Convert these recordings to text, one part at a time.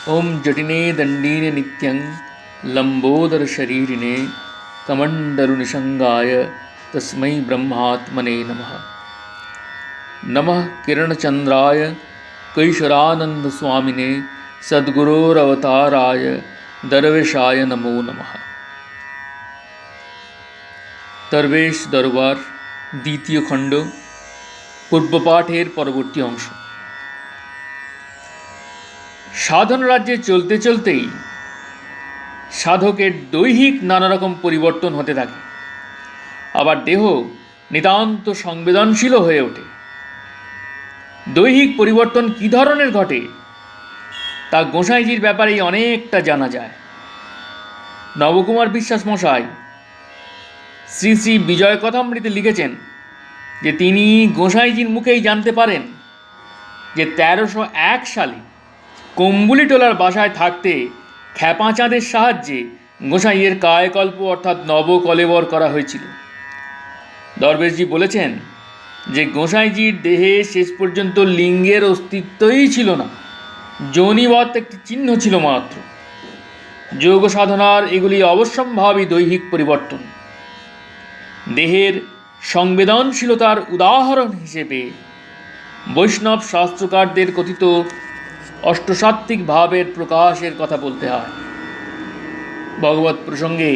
ओम जटिने दंडीने नित्यं लंबोदर शरीरिणे कमंडलु निशंगाय तस्मै ब्रह्मात्मने नमः। नमः किरणचंद्राय कैशरानंद स्वामिने सद्गुरोरवताराय दरवेशाय नमो नमः। दरवेश दरबार द्वितीय खंड पूर्वपाठेर परवर्ती अंश। সাধন রাজ্যে চলতে চলতেই সাধকের দৈহিক নানা রকম পরিবর্তন হতে থাকে, আবার দেহ নিতান্ত সংবেদনশীল হয়ে ওঠে। দৈহিক পরিবর্তন কী ধরনের ঘটে তা গোসাইজির ব্যাপারেই অনেকটা জানা যায়। নবকুমার বিশ্বাস মশাই শ্রী শ্রী বিজয় কথামৃতে লিখেছেন যে তিনি গোসাইজির মুখেই জানতে পারেন যে 1301 সালে কম্বুলিটোলার বাসায় থাকতে খ্যাপা চাঁদের সাহায্যে গোসাইয়ের কায়কল্প অর্থাৎ নবকলেবর করা হয়েছিল। দরবেশজি বলেছেন যে গোসাইজির দেহে শেষ পর্যন্ত লিঙ্গের অস্তিত্বই ছিল না, যোনিবৎ একটি চিহ্ন ছিল মাত্র। যোগ সাধনার এগুলি অবশ্যম্ভাবী দৈহিক পরিবর্তন। দেহের সংবেদনশীলতার উদাহরণ হিসেবে বৈষ্ণব শাস্ত্রকারদের কথিত অষ্টসাত্ত্বিক ভাবের প্রকাশের কথা বলতে হয়। ভগবত প্রসঙ্গে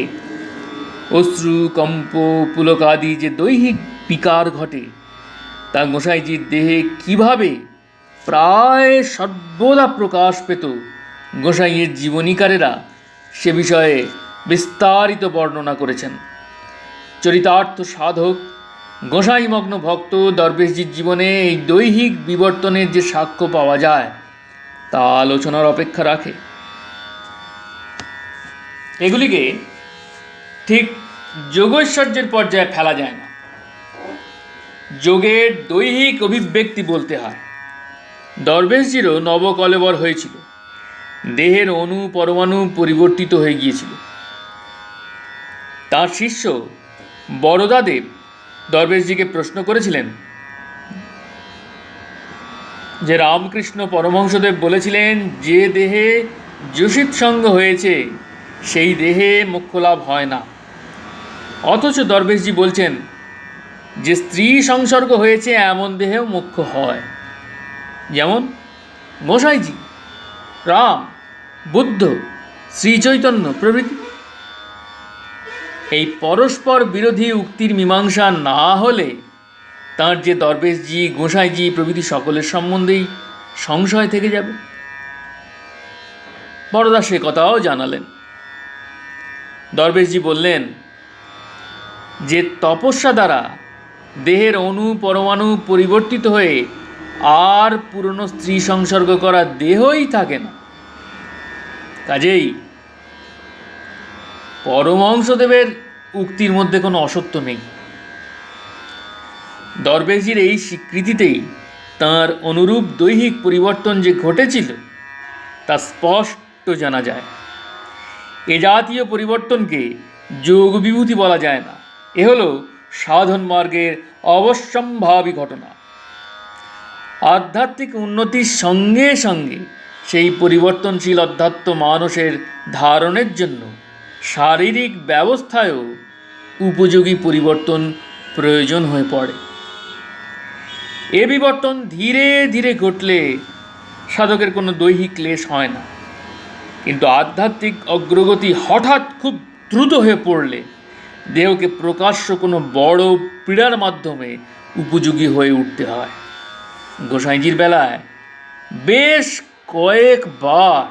অশ্রু, কম্প, পুলকাদি যে দৈহিক বিকার ঘটে তা গোসাইজির দেহে কিভাবে প্রায় সর্বদা প্রকাশ পেত গোসাইয়ের জীবনীকারেরা সে বিষয়ে বিস্তারিত বর্ণনা করেছেন। চরিতার্থ সাধক গোসাইমগ্ন ভক্ত দরবেশজির জীবনে এই দৈহিক বিবর্তনের যে সাক্ষ্য পাওয়া যায় তা আলোচনার অপেক্ষা রাখে। এগুলিকে ঠিক যোগৈশ্বর্যের পর্যায়ে ফেলা যায় না, যোগের দৈহিক অভিব্যক্তি বলতে হয়। দরবেশজিরও নবকলেবর হয়েছিল, দেহের অণু পরমাণু পরিবর্তিত হয়ে গিয়েছিল। তার শিষ্য বরদাদেব দরবেশজিকে প্রশ্ন করেছিলেন যে রামকৃষ্ণ পরমহংসদেব বলেছিলেন যে দেহে যোষিত সঙ্গ হয়েছে সেই দেহে মোক্ষ লাভ হয় না, অথচ দরবেশজি বলছেন যে স্ত্রী সংসর্গ হয়েছে এমন দেহেও মোক্ষ হয়, যেমন গোসাইজি, রাম, বুদ্ধ, শ্রীচৈতন্য প্রভৃতি। এই পরস্পর বিরোধী উক্তির মীমাংসা না হলে তাঁর যে দরবেশজি, গোসাইজি প্রভৃতি সকলের সম্বন্ধেই সংশয় থেকে যাবে। বড়দা সে কথাও জানালেন। দরবেশজি বললেন যে তপস্যা দ্বারা দেহের অণু পরমাণু পরিবর্তিত হয়ে আর পুরনো স্ত্রী সংসর্গ করা দেহই থাকে না। কাজেই পরমহংসদেবের উক্তির মধ্যে কোনো অসত্য নেই। দরবেশজির এই স্বীকৃতিতেই তাঁর অনুরূপ দৈহিক পরিবর্তন যে ঘটেছিল তা স্পষ্ট জানা যায়। এ জাতীয় পরিবর্তনকে যোগ বিভূতি বলা যায় না, এ হল সাধন মার্গের অবশ্যম্ভাবী ঘটনা। আধ্যাত্মিক উন্নতির সঙ্গে সঙ্গে সেই পরিবর্তনশীল অধ্যাত্ম মানুষের ধারণের জন্য শারীরিক ব্যবস্থায়ও উপযোগী পরিবর্তন প্রয়োজন হয়ে পড়ে। এ বিবর্তন ধীরে ধীরে ঘটলে সাধকের কোনো দৈহিক ক্লেশ হয় না, কিন্তু আধ্যাত্মিক অগ্রগতি হঠাৎ খুব দ্রুত হয়ে পড়লে দেহকে প্রকাশ্য কোনো বড় পীড়ার মাধ্যমে উপযোগী হয়ে উঠতে হয়। গোসাইজির বেলায় বেশ কয়েকবার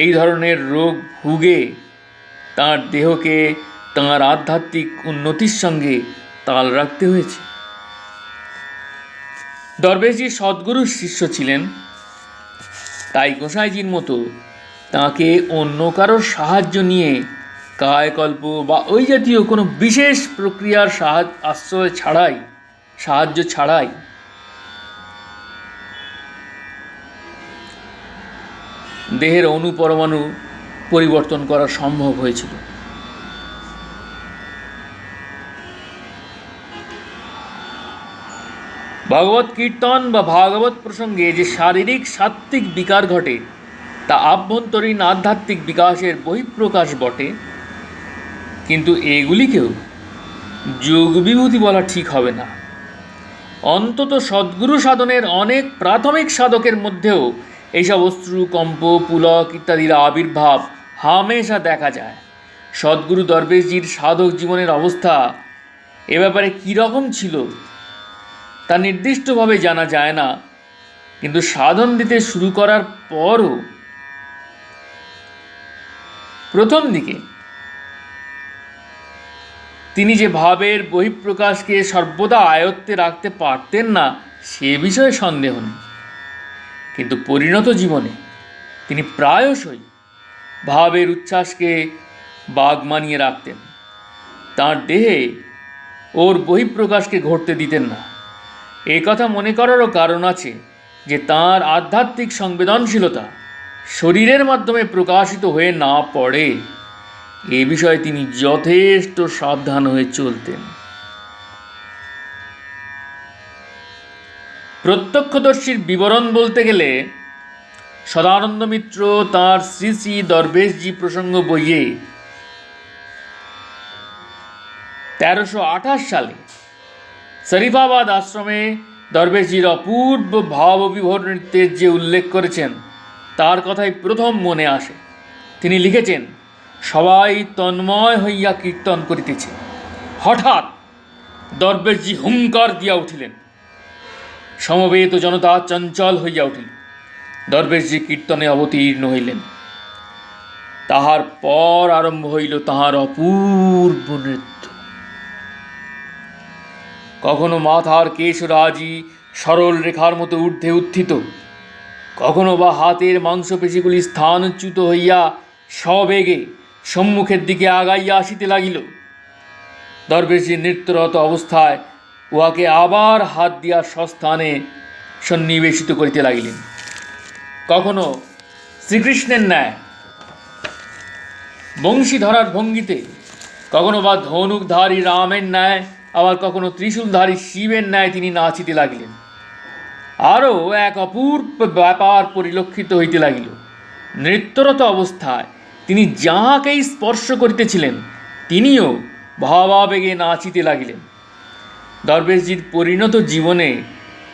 এই ধরনের রোগ ভুগে তাঁর দেহকে তাঁর আধ্যাত্মিক উন্নতির সঙ্গে তাল রাখতে হয়েছে। দরবেশজি সদ্গুরুর শিষ্য ছিলেন, তাই গোসাইজির মতো তাঁকে অন্য কারোর সাহায্য নিয়ে কায়কল্প বা ওই জাতীয় কোনো বিশেষ প্রক্রিয়ার সাহায্য ছাড়াই দেহের অণু পরমাণু পরিবর্তন করা সম্ভব হয়েছিল। ভগবত কীর্তন বা ভাগবত প্রসঙ্গে যে শারীরিক সাত্ত্বিক বিকার ঘটে তা আভ্যন্তরীণ আধ্যাত্মিক বিকাশের বহিঃপ্রকাশ বটে, কিন্তু এগুলিকেও যোগ বিভূতি বলা ঠিক হবে না। অন্তত সদ্গুরু সাধনের অনেক প্রাথমিক সাধকের মধ্যেও এইসব অশ্রু, কম্প, পুলক ইত্যাদির আবির্ভাব হামেশা দেখা যায়। সদ্গুরু দরবেশজির সাধক জীবনের অবস্থা এ ব্যাপারে কীরকম ছিল তা নির্দিষ্টভাবে জানা যায় না, কিন্তু সাধন দিতে শুরু করার পরও প্রথম দিকে তিনি যে ভাবের বহিঃপ্রকাশকে সর্বদা আয়ত্তে রাখতে পারতেন না সে বিষয়ে সন্দেহ নেই, কিন্তু পরিণত জীবনে তিনি প্রায়শই ভাবের উচ্ছ্বাসকে বাগ মানিয়ে রাখতেন। তাঁর দেহে ওর বহিঃপ্রকাশকে ঘটতে দিতেন না। এই কথা মনে করারও কারণ আছে যে তাঁর আধ্যাত্মিক সংবেদনশীলতা শরীরের মাধ্যমে প্রকাশিত হয়ে না পড়ে এ বিষয়ে তিনি যথেষ্ট সাবধান হয়ে চলতেন। প্রত্যক্ষদর্শীর বিবরণ বলতে গেলে সদানন্দ মিত্র তাঁর শ্রী শ্রী দরবেশজি প্রসঙ্গ বইয়ে 1328 সালে শরীফাবাদ আশ্রমে দরবেশজির অপূর্ব ভাববিভোর নৃত্যের যে উল্লেখ করেছেন তার কথাই প্রথম মনে আসে। তিনি লিখেছেন, সবাই তন্ময় হইয়া কীর্তন করিতেছে, হঠাৎ দরবেশজি হুঙ্কার দিয়া উঠিলেন, সমবেত জনতা চঞ্চল হইয়া উঠিল, দরবেশজি কীর্তনে অবতীর্ণ হইলেন। তাহার পর আরম্ভ হইল তাহার অপূর্ব নৃত্য। কখনো মাথার কেশরাজি সরল রেখার মতো ঊর্ধ্বে উত্থিত, কখনো বা হাতের মাংসপেশিগুলি স্থানচ্যুত হইয়া সবেগে সম্মুখের দিকে আগাইয়া আসিতে লাগিল। দরবেশজি নৃত্যরত অবস্থায় উহাকে আবার হাত দিয়া স্বস্থানে সন্নিবেশিত করিতে লাগিলেন। কখনো শ্রীকৃষ্ণের ন্যায় বংশী ধরার ভঙ্গিতে, কখনো বা ধনুকধারী রামের ন্যায়, আবার কখনো ত্রিশূলধারী শিবের ন্যায় তিনি নাচিতে লাগিলেন। আরও এক অপূর্ব ব্যাপার পরিলক্ষিত হইতে লাগিল। নৃত্যরত অবস্থায় তিনি যাহাকেই স্পর্শ করিতেছিলেন তিনিও ভাবাবেগে নাচিতে লাগিলেন। দরবেশজির পরিণত জীবনে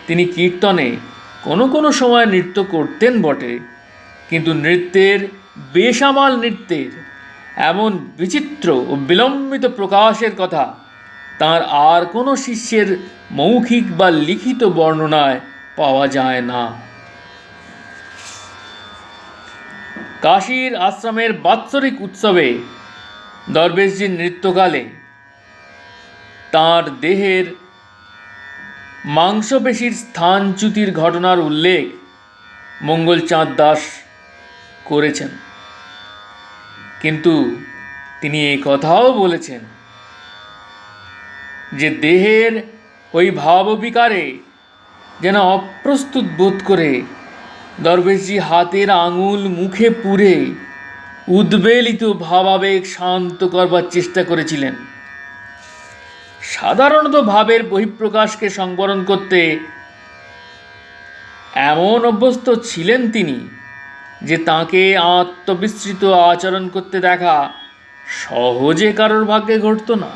তিনি কীর্তনে কোনো কোনো সময় নৃত্য করতেন বটে, কিন্তু নৃত্যের, বেসামাল নৃত্যের এমন বিচিত্র ও বিলম্বিত প্রকাশের কথা তাঁর আর কোনো শিষ্যের মৌখিক বা লিখিত বর্ণনায় পাওয়া যায় না। কাশীর আশ্রমের বাৎসরিক উৎসবে দরবেশজির নৃত্যকালে তাঁর দেহের মাংসপেশির স্থানচ্যুতির ঘটনার উল্লেখ মঙ্গলচাঁদ দাস করেছেন, কিন্তু তিনি এই কথাও বলেছেন যে দেহের ওই ভাববিকারে যেন অপ্রস্তুত বোধ করে দরবেশজি হাতের আঙুল মুখে পুরে উদ্বেলিত ভাবাবেগ শান্ত করবার চেষ্টা করেছিলেন। সাধারণত ভাবের বহিঃপ্রকাশকে সংবরণ করতে এমন অভ্যস্ত ছিলেন তিনি যে তাঁকে আত্মবিস্মৃত আচরণ করতে দেখা সহজে কারোর ভাগ্যে ঘটত না।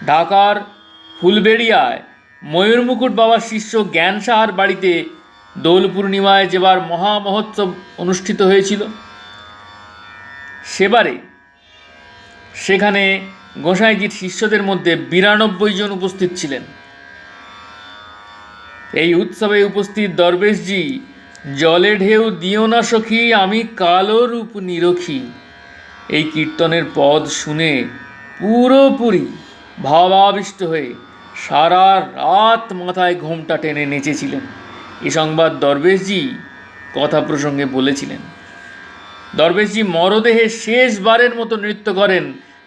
ঢাকার ফুলবেড়িয়ায় ময়ূরমুকুট বাবার শিষ্য জ্ঞান সাহার বাড়িতে দোল পূর্ণিমায় যেবার মহামহোৎসব অনুষ্ঠিত হয়েছিল, সেবারে সেখানে গোসাইজির শিষ্যদের মধ্যে 92 জন উপস্থিত ছিলেন। এই উৎসবে উপস্থিত দরবেশজি জলে ঢেউ দিও না সখী আমি কালো রূপ নিরখী এই কীর্তনের পদ শুনে পুরোপুরি ভাবাবিষ্ট হয়ে সারা রাত মাথায় ঘোমটা টেনে নেচেছিলেন। এ সংবাদ দরবেশজি কথা প্রসঙ্গে বলেছিলেন। দরবেশজি মরদেহে শেষবারের মতো নৃত্য করেন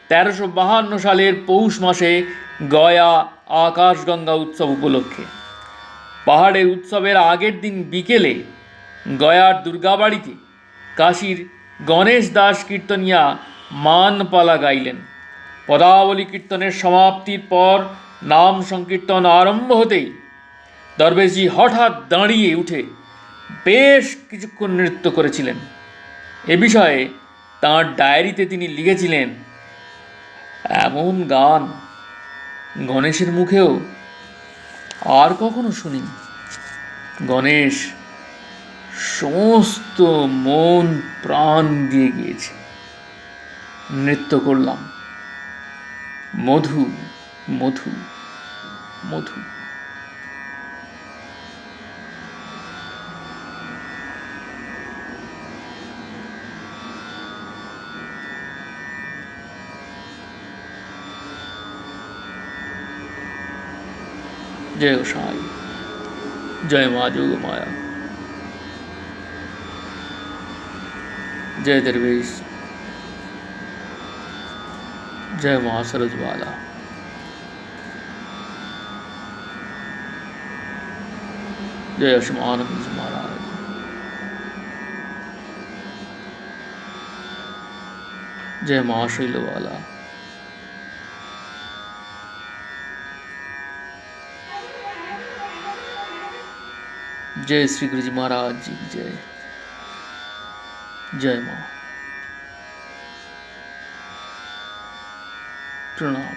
1352 সালের পৌষ মাসে গয়া আকাশগঙ্গা উৎসব উপলক্ষে। পাহাড়ের উৎসবের আগের দিন বিকেলে গয়ার দুর্গাবাড়িতে কাশীর গণেশ দাস কীর্তনিয়া মানপালা গাইলেন। পদাবলী কীর্তনের সমাপ্তির পর নাম সংকীর্তন আরম্ভ হতেই দরবেশজি হঠাৎ দাঁড়িয়ে উঠে বেশ কিছুক্ষণ নৃত্য করেছিলেন। এ বিষয়ে তাঁর ডায়েরিতে তিনি লিখেছিলেন, এমন গান গণেশের মুখেও আর কখনো শুনিনি। গণেশ সমস্ত মন প্রাণ দিয়ে গিয়েছে। নৃত্য করলাম, মধু মধু মধু। जय गोसाई, जय माँ जोग माया, जय दरवेश, जय माँ सरजबाला, जय अशमानंद जी महाराज, जय माँ शैलवाला, जय श्री गुरु जी महाराज जी की जय। जय माँ, प्रणाम।